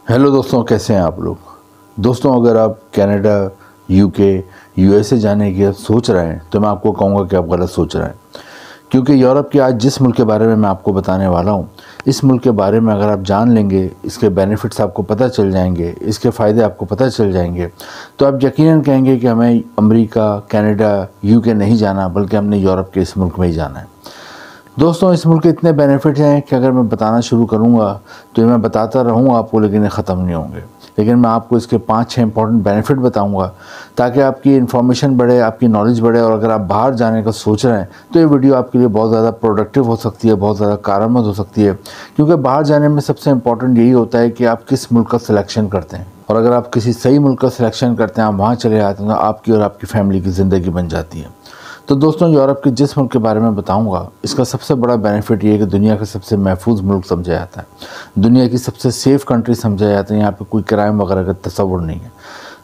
Hello दोस्तों, कैसे हैं आप लोग। दोस्तों, अगर आप कनाडा, यूके, यूएसए जाने की सोच रहे हैं तो मैं आपको कहूँगा कि आप गलत सोच रहे हैं, क्योंकि यूरोप के आज जिस मुल्क के बारे में मैं आपको बताने वाला हूँ, इस मुल्क के बारे में अगर आप जान लेंगे, इसके बेनिफिट्स आपको पता चल जाएंगे, इसके फ़ायदे आपको पता चल जाएंगे, तो आप यकीनन कहेंगे कि हमें अमेरिका, कनाडा, यूके नहीं जाना, बल्कि हमने यूरोप के इस मुल्क में ही जाना है। दोस्तों, इस मुल्क के इतने बेनिफिट हैं कि अगर मैं बताना शुरू करूंगा तो ये मैं बताता रहूँगा आपको, लेकिन ये ख़त्म नहीं होंगे। लेकिन मैं आपको इसके 5-6 इंपॉर्टेंट बेनिफिट बताऊंगा ताकि आपकी इन्फॉर्मेशन बढ़े, आपकी नॉलेज बढ़े, और अगर आप बाहर जाने का सोच रहे हैं तो ये वीडियो आपके लिए बहुत ज़्यादा प्रोडक्टिव हो सकती है, बहुत ज़्यादा कारआमद हो सकती है। क्योंकि बाहर जाने में सबसे इम्पॉर्टेंट यही होता है कि आप किस मुल्क का सिलेक्शन करते हैं, और अगर आप किसी सही मुल्क का सिलेक्शन करते हैं, आप वहाँ चले जाते हैं, तो आपकी और आपकी फैमिली की ज़िंदगी बन जाती है। तो दोस्तों, यूरोप के जिस मुल्क के बारे में बताऊंगा, इसका सबसे बड़ा बेनिफिट ये है कि दुनिया का सबसे महफूज मुल्क समझा जाता है, दुनिया की सबसे सेफ़ कंट्री समझा जाता है। यहाँ पे कोई क्राइम वगैरह का तस्वुर नहीं है।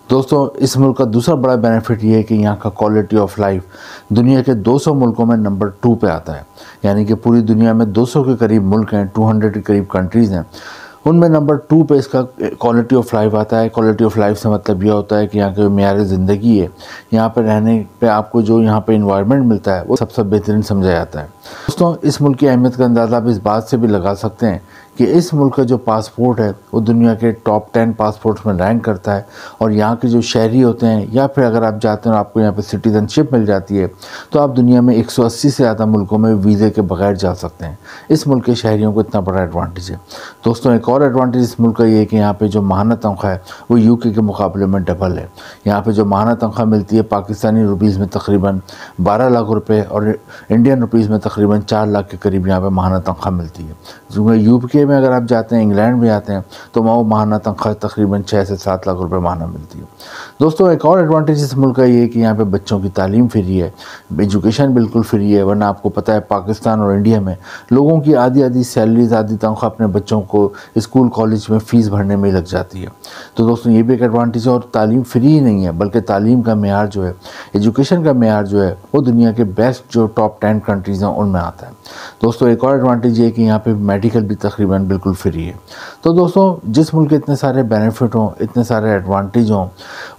दोस्तों, इस मुल्क का दूसरा बड़ा बेनिफिट ये है कि यहाँ का क्वालिटी ऑफ लाइफ दुनिया के 200 मुल्कों में नंबर 2 पे आता है। यानी कि पूरी दुनिया में 200 के करीब मुल्क हैं, 200 के करीब कंट्रीज़ हैं, उनमें नंबर 2 पे इसका क्वालिटी ऑफ लाइफ आता है। क्वालिटी ऑफ लाइफ से मतलब यह होता है कि यहाँ की मेयार ज़िंदगी है, यहाँ पर रहने पे आपको जो यहाँ पे इन्वायरमेंट मिलता है वो सबसे बेहतरीन समझा जाता है। दोस्तों, इस मुल्क की अहमियत का अंदाज़ा आप इस बात से भी लगा सकते हैं कि इस मुल्क का जो पासपोर्ट है वो दुनिया के टॉप 10 पासपोर्ट्स में रैंक करता है। और यहाँ के जो शहरी होते हैं, या फिर अगर आप जाते हैं और आपको यहाँ पे सिटीज़नशिप मिल जाती है, तो आप दुनिया में 180 से ज़्यादा मुल्कों में वीज़े के बगैर जा सकते हैं। इस मुल्क के शहरियों को इतना बड़ा एडवांटेज है। दोस्तों, एक और एडवांटेज इस मुल्क का ये है कि यहाँ पे जो माहाना तनख्वाह है वो यूके के मुकाबले में डबल है। यहाँ पे जो माहाना तनख्वाह मिलती है पाकिस्तानी रुपीज़ में तकरीबन 12 लाख रुपए, और इंडियन रुपीज़ में तकरीबन 4 लाख के करीब यहाँ पे माहाना तनख्वाह मिलती है। जो यूके में अगर आप जाते हैं, इंग्लैंड में जाते हैं, तो वहाँ वो माहाना तनख्वाह तकरीबन 6 से 7 लाख रुपए माहाना मिलती है। दोस्तों, एक और एडवांटेज इस मुल्क का ये है कि यहाँ पे बच्चों की तालीम फ्री है, एजुकेशन बिल्कुल फ्री है। वरना आपको पता है पाकिस्तान और इंडिया में लोगों की आधी सैलरीज, आधी तनख्वाह अपने बच्चों को स्कूल कॉलेज में फ़ीस भरने में लग जाती है। तो दोस्तों, ये भी एक एडवांटेज है। और तालीम फ्री ही नहीं है, बल्कि तालीम का मेयार जो है, एजुकेशन का मेयार जो है, वो दुनिया के बेस्ट जो टॉप 10 कंट्रीज़ हैं उनमें आता है। दोस्तों, एक और एडवांटेज ये है कि यहाँ पे मेडिकल भी तकरीबन बिल्कुल फ्री है। तो दोस्तों, जिस मुल्क के इतने सारे बेनिफिट हों, इतने सारे एडवांटेज हों,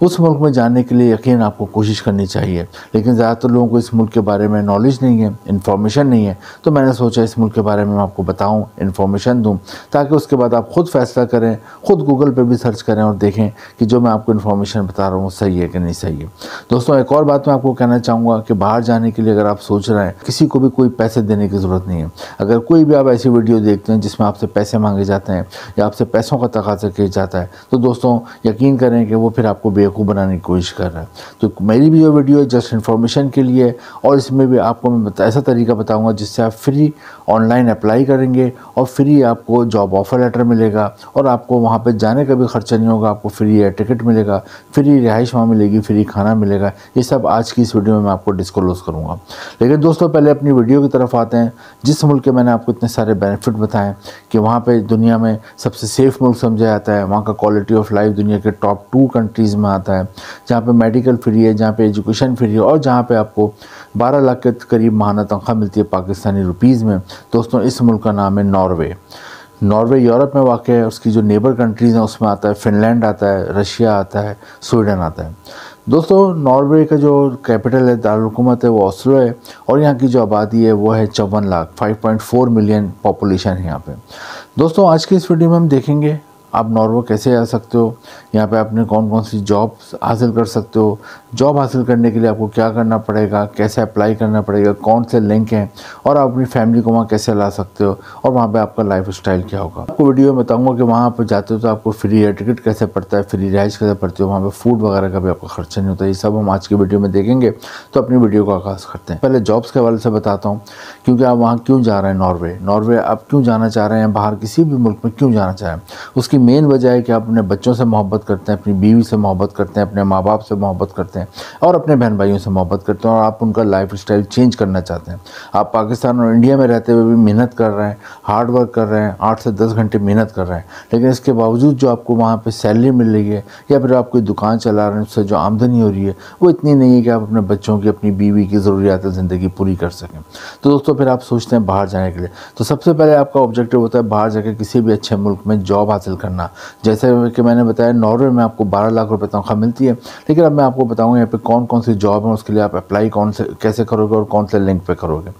उस मुल्क में जाने के लिए यकीन आपको कोशिश करनी चाहिए। लेकिन ज़्यादातर लोगों को इस मुल्क के बारे में नॉलेज नहीं है, इन्फॉर्मेशन नहीं है। तो मैंने सोचा इस मुल्क के बारे में मैं आपको बताऊँ, इन्फॉर्मेशन दूँ, ताकि उसके बाद आप खुद फैसला करें, खुद गूगल पे भी सर्च करें और देखें कि जो मैं आपको इन्फॉर्मेशन बता रहा हूँ सही है कि नहीं सही है। दोस्तों, एक और बात मैं आपको कहना चाहूँगा कि बाहर जाने के लिए अगर आप सोच रहे हैं, किसी को भी कोई पैसे देने की ज़रूरत नहीं है। अगर कोई भी आप ऐसी वीडियो देखते हैं जिसमें आपसे पैसे मांगे जाते हैं या आपसे पैसों का तकाज़ा किया जाता है, तो दोस्तों यकीन करें कि वो फिर आपको बेवकूफ़ बनाने की कोशिश कर रहा है। तो मेरी भी जो वीडियो है जस्ट इन्फॉर्मेशन के लिए, और इसमें भी आपको मैं ऐसा तरीका बताऊँगा जिससे आप फ्री ऑनलाइन अप्लाई करेंगे और फ्री आपको जॉब ऑफ़र लेटर मिलेगा, और आपको वहाँ पे जाने का भी खर्चा नहीं होगा। आपको फ्री एयर टिकट मिलेगा, फ्री रिहाइश वहाँ मिलेगी, फ्री खाना मिलेगा। ये सब आज की इस वीडियो में मैं आपको डिस्क्लोज़ करूँगा। लेकिन दोस्तों, पहले अपनी वीडियो की तरफ आते हैं। जिस मुल्क के मैंने आपको इतने सारे बेनिफिट बताएं कि वहाँ पे दुनिया में सबसे सेफ़ मुल्क समझा जाता है, वहाँ का क्वालिटी ऑफ लाइफ दुनिया के टॉप 2 कंट्रीज़ में आता है, जहाँ पे मेडिकल फ्री है, जहाँ पे एजुकेशन फ्री है, और जहाँ पे आपको 12 लाख के करीब माहाना तनख्वाह मिलती है पाकिस्तानी रुपीज़ में। दोस्तों, इस मुल्क का नाम है नॉर्वे। नॉर्वे यूरोप में वाक़ है। उसकी जो नेबर कंट्रीज़ हैं उसमें आता है फिनलैंड आता है, रशिया आता है, स्वीडन आता है। दोस्तों, नॉर्वे का जो कैपिटल है, दारुलहुकूमत है, वो ओस्लो है, और यहाँ की जो आबादी है वो है 54 लाख, 5.4 मिलियन पॉपुलेशन है यहाँ पे। दोस्तों, आज की इस वीडियो में हम देखेंगे आप नॉर्वे कैसे जा सकते हो, यहाँ पे आपने कौन कौन सी जॉब हासिल कर सकते हो, जॉब हासिल करने के लिए आपको क्या करना पड़ेगा, कैसे अप्लाई करना पड़ेगा, कौन से लिंक हैं, और आप अपनी फैमिली को वहाँ कैसे ला सकते हो, और वहाँ पे आपका लाइफ स्टाइल क्या होगा। आपको वीडियो में बताऊँगा कि वहाँ पर जाते हो तो आपको फ्री एयर टिकट कैसे पड़ता है, फ्री रिहाइश कैसे पड़ती है, वहाँ पर फूड वगैरह का भी आपका खर्चा नहीं होता। ये सब हम आज की वीडियो में देखेंगे। तो अपनी वीडियो का आगाज़ करते हैं। पहले जॉब्स के हवाले से बताता हूँ, क्योंकि आप वहाँ क्यों जा रहे हैं नॉर्वे आप क्यों जाना चाह रहे हैं, बाहर किसी भी मुल्क में क्यों जाना चाह रहे हैं। उसकी मेन वजह है कि आप अपने बच्चों से मोहब्बत करते हैं, अपनी बीवी से मोहब्बत करते हैं, अपने माँ बाप से मोहब्बत करते हैं, और अपने बहन भाइयों से मोहब्बत करते हैं, और आप उनका लाइफ स्टाइल चेंज करना चाहते हैं। आप पाकिस्तान और इंडिया में रहते हुए भी मेहनत कर रहे हैं, हार्ड वर्क कर रहे हैं, 8 से 10 घंटे मेहनत कर रहे हैं, लेकिन इसके बावजूद जो आपको वहाँ पे सैलरी मिल रही है, या फिर आप कोई दुकान चला रहे हैं, उससे जो आमदनी हो रही है वो इतनी नहीं है कि आप अपने बच्चों की, अपनी बीवी की ज़रूरियात ज़िंदगी पूरी कर सकें। तो दोस्तों, फिर आप सोचते हैं बाहर जाने के लिए, तो सबसे पहले आपका ऑब्जेक्टिव होता है बाहर जाकर किसी भी अच्छे मुल्क में जॉब हासिल करना करना। जैसे कि मैंने बताया नॉर्वे में आपको 12 लाख रुपए तनख्वाह मिलती है, लेकिन अब मैं आपको बताऊँगा यहाँ पे कौन कौन सी जॉब है, उसके लिए आप अप्लाई कैसे करोगे और कौन से लिंक पे करोगे।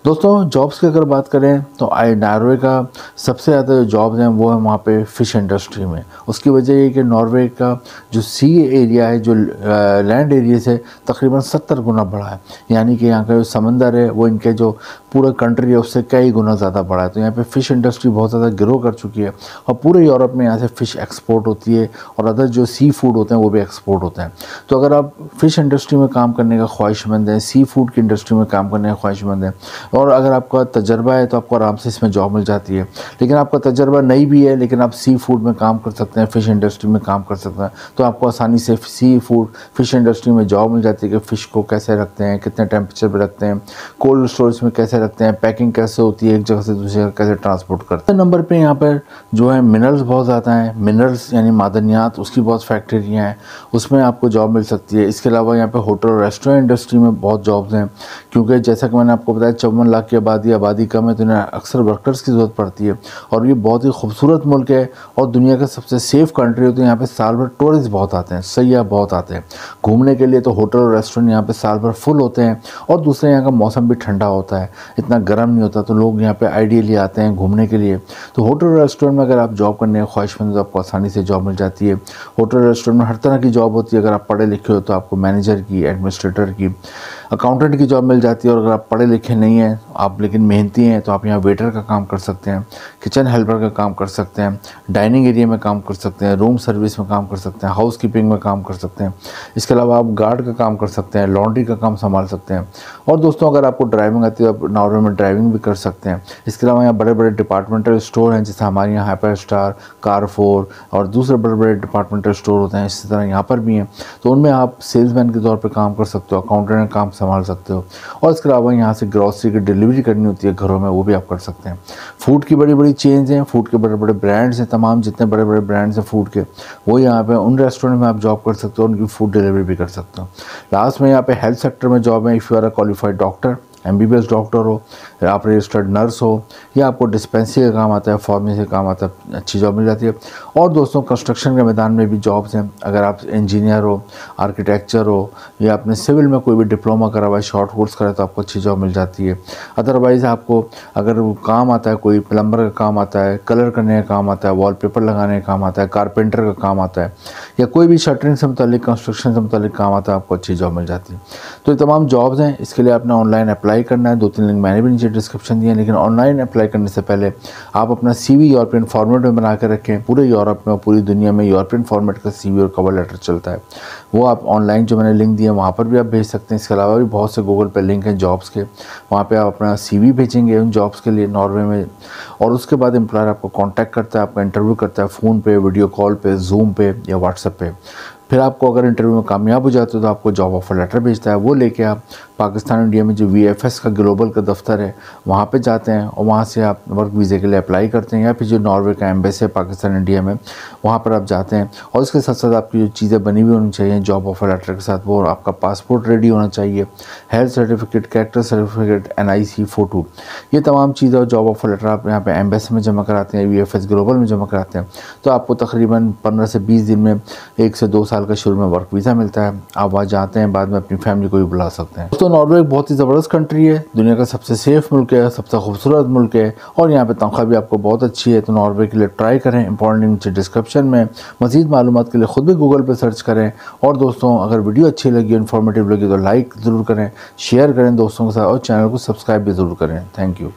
दोस्तों जॉब्स की अगर बात करें तो नॉर्वे का सबसे ज़्यादा जो जॉब्स हैं वो है वहाँ पे फ़िश इंडस्ट्री में। उसकी वजह ये कि नॉर्वे का जो सी एरिया है, जो लैंड एरिया से तकरीबन 70 गुना बड़ा है, यानी कि यहाँ का जो समंदर है वो इनके जो पूरा कंट्री है उससे कई गुना ज़्यादा बड़ा है। तो यहाँ पे फ़िश इंडस्ट्री बहुत ज़्यादा ग्रो कर चुकी है और पूरे यूरोप में यहाँ से फ़िश एक्सपोर्ट होती है और अदर जो सी फूड होते हैं वो भी एक्सपोर्ट होते हैं। तो अगर आप फ़िश इंडस्ट्री में काम करने का ख्वाहिशमंद हैं, सी फूड की इंडस्ट्री में काम करने का ख्वाहिशमंद हैं और अगर आपका तजर्बा है तो आपको आराम से इसमें जॉब मिल जाती है। लेकिन आपका तजर्बा नहीं भी है लेकिन आप सी फूड में काम कर सकते हैं, फ़िश इंडस्ट्री में काम कर सकते हैं, तो आपको आसानी से सी फूड फ़िश इंडस्ट्री में जॉब मिल जाती है कि फ़िश को कैसे रखते हैं, कितने टेम्परेचर पर रखते हैं, कोल्ड स्टोरेज में कैसे रखते हैं, पैकिंग कैसे होती है, एक जगह से दूसरी जगह कैसे ट्रांसपोर्ट करते हैं। नंबर पे यहाँ पर जो है मिनरल्स बहुत ज़्यादा हैं, मिनरल्स यानी मादनियात, उसकी बहुत फैक्ट्रियाँ हैं, उसमें आपको जॉब मिल सकती है। इसके अलावा यहाँ पे होटल और रेस्टोरेंट इंडस्ट्री में बहुत जॉब्स हैं, क्योंकि जैसा कि मैंने आपको बताया 54 लाख की आबादी कम है, तो इन्हें अक्सर वर्कर्स की ज़रूरत पड़ती है और ये बहुत ही खूबसूरत मुल्क है और दुनिया का सबसे सेफ़ कंट्री होती है। यहाँ पे साल भर टूरिस्ट बहुत आते हैं, सयाह बहुत आते हैं घूमने के लिए, तो होटल और रेस्टोरेंट यहाँ पे साल भर फुल होते हैं और दूसरे यहाँ का मौसम भी ठंडा होता है, इतना गर्म नहीं होता, तो लोग यहाँ पे आइडियली आते हैं घूमने के लिए। तो होटल और रेस्टोरेंट में अगर आप जॉब करने के ख्वाहिशमंद तो आपको आसानी से जॉब मिल जाती है। होटल रेस्टोरेंट में हर तरह की जॉब होती है, अगर आप पढ़े लिखे हो तो आपको मैनेजर की, एडमिनिस्ट्रेटर की, अकाउंटेंट की जॉब मिल जाती है, और अगर आप पढ़े लिखे नहीं हैं आप लेकिन मेहनती हैं तो आप यहाँ वेटर का काम कर सकते हैं, किचन हेल्पर का काम कर सकते हैं, डाइनिंग एरिया में काम कर सकते हैं, रूम सर्विस में काम कर सकते हैं, हाउस कीपिंग में काम कर सकते हैं। इसके अलावा आप गार्ड का काम कर सकते हैं, लॉन्ड्री का काम संभाल सकते हैं। और दोस्तों अगर आपको ड्राइविंग आती है तो आप नॉर्वे में ड्राइविंग भी कर सकते हैं। इसके अलावा यहाँ बड़े बड़े डिपार्टमेंटल स्टोर हैं, जैसे हमारे यहाँ हाइपर स्टार, कारफोर और दूसरे बड़े बड़े डिपार्टमेंटल स्टोर होते हैं, इसी तरह यहाँ पर भी हैं, तो उनमें आप सेल्समैन के तौर पर काम कर सकते हो, अकाउंटेंट का काम संभाल सकते हो। और इसके अलावा यहाँ से ग्रॉसरी की डिलीवरी करनी होती है घरों में, वो भी आप कर सकते हैं। फूड की बड़ी बड़ी चेन्स हैं, फूड के बड़े बड़े ब्रांड्स हैं, तमाम जितने बड़े बड़े ब्रांड्स हैं फूड के, वो यहाँ पे उन रेस्टोरेंट में आप जॉब कर सकते हो, उनकी फूड डिलीवरी भी कर सकते हो। लास्ट में यहाँ पे हेल्थ सेक्टर में जॉब है, if you are a qualified doctor, MBBS doctor हो, या आप रजिस्टर्ड नर्स हो, या आपको डिस्पेंसरी का काम आता है, फार्मेसी का काम आता है, अच्छी जॉब मिल जाती है। और दोस्तों कंस्ट्रक्शन के मैदान में भी जॉब्स हैं, अगर आप इंजीनियर हो, आर्किटेक्चर हो, या आपने सिविल में कोई भी डिप्लोमा करा हुआ है, शॉर्ट कोर्स करा है, तो आपको अच्छी जॉब मिल जाती है। अदरवाइज़ आपको अगर वो काम आता है, कोई प्लम्बर का काम आता है, कलर करने का काम आता है, वॉलपेपर लगाने का काम आता है, कारपेंटर का काम आता है, या कोई भी शटरिंग से मुतालिक, कंस्ट्रक्शन से मुतालिक काम आता है, आपको अच्छी जॉब मिल जाती है। तो ये तमाम जॉब्स हैं, इसके लिए आपने ऑनलाइन अप्लाई करना है। 2-3 लिंक मैंने भी नीचे डिस्क्रिप्शन दिए हैं, लेकिन ऑनलाइन अप्लाई करने से पहले आप अपना CV यूरोपियन फॉर्मेट में बना के रखें। पूरे यूरोप में और पूरी दुनिया में यूरोपियन फॉर्मेट का CV और कवर लेटर चलता है, वो आप ऑनलाइन जो मैंने लिंक दिया वहाँ पर भी आप भेज सकते हैं। इसके अलावा भी बहुत से गूगल पर लिंक हैं जॉब्स के, वहाँ पर आप अपना CV भेजेंगे उन जॉब्स के लिए नॉर्वे में, और उसके बाद एम्प्लॉयर आपको कॉन्टैक्ट करता है, आपका इंटरव्यू करता है फ़ोन पे, वीडियो कॉल पे, जूम पे या व्हाट्सएप पे। फिर आपको अगर इंटरव्यू में कामयाब हो जाते हो तो आपको जॉब ऑफर लेटर भेजता है, वो लेके आप पाकिस्तान इंडिया में जो VFS का ग्लोबल का दफ्तर है वहाँ पे जाते हैं और वहाँ से आप वर्क वीज़े के लिए अप्लाई करते हैं, या फिर जो नॉर्वे का एम्बेसी है पाकिस्तान इंडिया में वहाँ पर आप जाते हैं। और इसके साथ साथ आपकी जो चीज़ें बनी हुई होनी चाहिए जॉब ऑफर लेटर के साथ, वो आपका पासपोर्ट रेडी होना चाहिए, health certificate, character certificate, NIC photo, ये तमाम चीज़ें और जॉब ऑफर लेटर आप यहाँ पर एम्बेसी में जमा कराते हैं, VFS ग्लोबल में जमा कराते हैं, तो आपको तकरीबन 15 से 20 दिन में 1 से 2 साल का शुरू में वर्क वीज़ा मिलता है। आप वहाँ जाते हैं, बाद में अपनी फैमिली को भी बुला सकते हैं। तो नॉर्वे एक बहुत ही ज़बरदस्त कंट्री है, दुनिया का सबसे सेफ़ मुल्क है, सबसे खूबसूरत मुल्क है, और यहाँ पे तनख्वाह भी आपको बहुत अच्छी है। तो नॉर्वे के लिए ट्राई करें, इंपॉर्टेंट नीचे डिस्क्रिप्शन में। मज़ीद मालूमात के लिए ख़ुद भी गूगल पर सर्च करें। और दोस्तों अगर वीडियो अच्छी लगी, इन्फॉर्मेटिव लगी, तो लाइक ज़रूर करें, शेयर करें दोस्तों के साथ, और चैनल को सब्सक्राइब भी ज़रूर करें। Thank you.